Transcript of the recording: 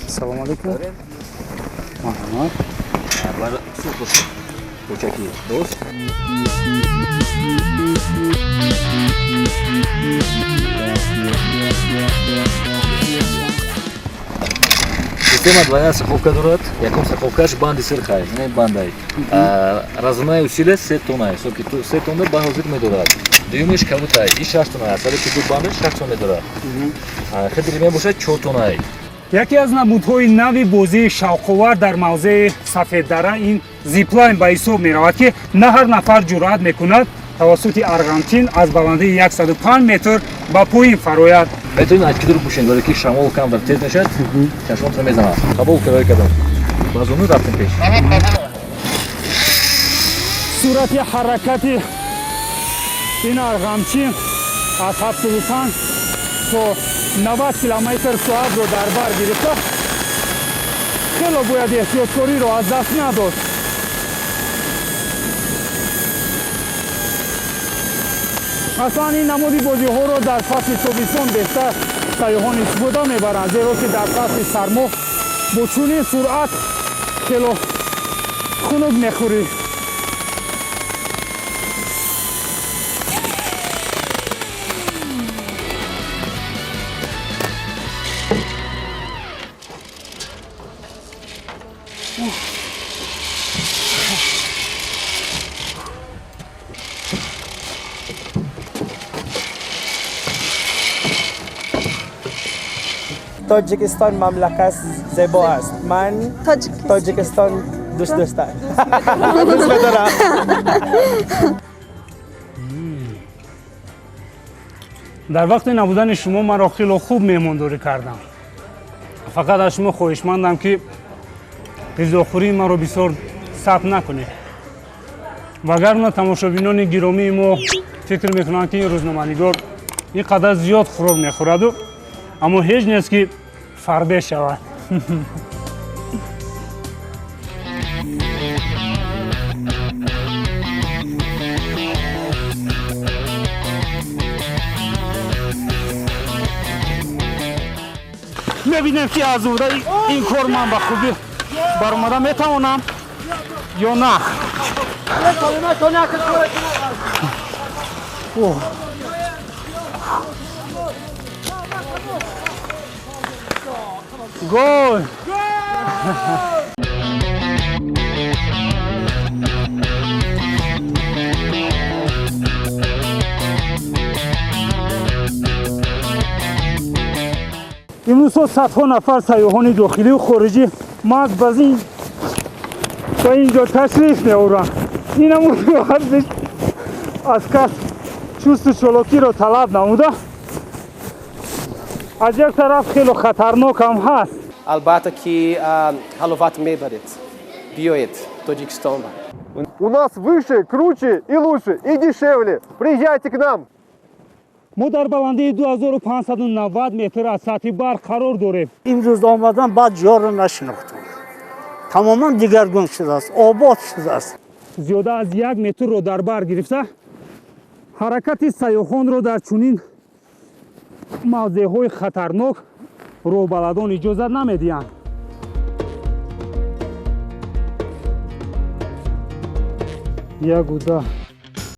Салом алейкум. Марҳамат. Бар сух кӯчаки дост. Система двойная саховка дорад. Якум саховкаш банди сирхай, не бандай. Разумаи усиле 3 тонна, соки 3 тонна ба ҳозир медорад. Дуюмиш калутай, и 6 тонна, асари ки ду бандаш 6 тонна медорад. Хидри мебошад 4 тонна. Яке аз намудҳои нави бозии шавқовар дар мавзеи Сафеддара ин зиплайн ба ҳисоб меравад, ки на ҳар нафар ҷуръат мекунад тавассути арғамчин аз баландии 105 метр ба поин фарояд. Метавонед очкидро пӯшед, вале ки шамол камтар тез мешавад, чашмонтро мезанад. Қабул кироя кардам. Ба зону рафтем пеш. Сурати ҳаракати ин арғамчин аз 75 то 90 км/соатро дар бар гирифта, хело бояд эҳтиёткориро аз даст надод. аслан ин намуди бозиҳоро дар фасли тобистон бештар сайёҳон истифода мебаранд, зеро ки дар фасли сармо бо чунин суръат хело хунук мехӯрӣ. Tojikiston mamlakat zebo است. من تاجیکستان دوست دارم. دوست دارم. дар вақти набудани шумо маро хело хуб меҳмондорӣ кардам. фақат аз шумо хоҳишмандам, ки ғизохӯрии маро бисёр сабт накунед. вагарна тамошобинони гиромии мо фикр мекунанд, ки ин рӯзноманигор ин қадар зиёд хӯрок мехӯраду, аммо ҳеҷ нест, ки фарбе шавад. мебинем, ки аз умраи ин кор ман ба хубӣ баромада метавонам ё на. Гол! имрӯзҳо садҳо нафар сайёҳони дохилию хориҷӣ маҳз ба ин ҷо ташриф меоранд. инам аз кас чусту чолокиро талаб намуда, аз як тараф хело хатарнок ҳам ҳаст. البته که حلوات میبرید. بیایید Таджикистан. У нас выше, круче и лучше, и дешевле. Приезжайте к нам. мо дар баландии 2590 метр аз сатҳи барқ қарор дорем. имрӯз омадам баъд ҷоро нашинохтам. тамоман дигаргун шудааст, обод шудааст. зиёда аз 1 метрро дар бар гирифта, ҳаракати сайёҳонро дар чунин мавзеъҳои хатарнок роҳбаладон иҷозат намедиҳанд. як уда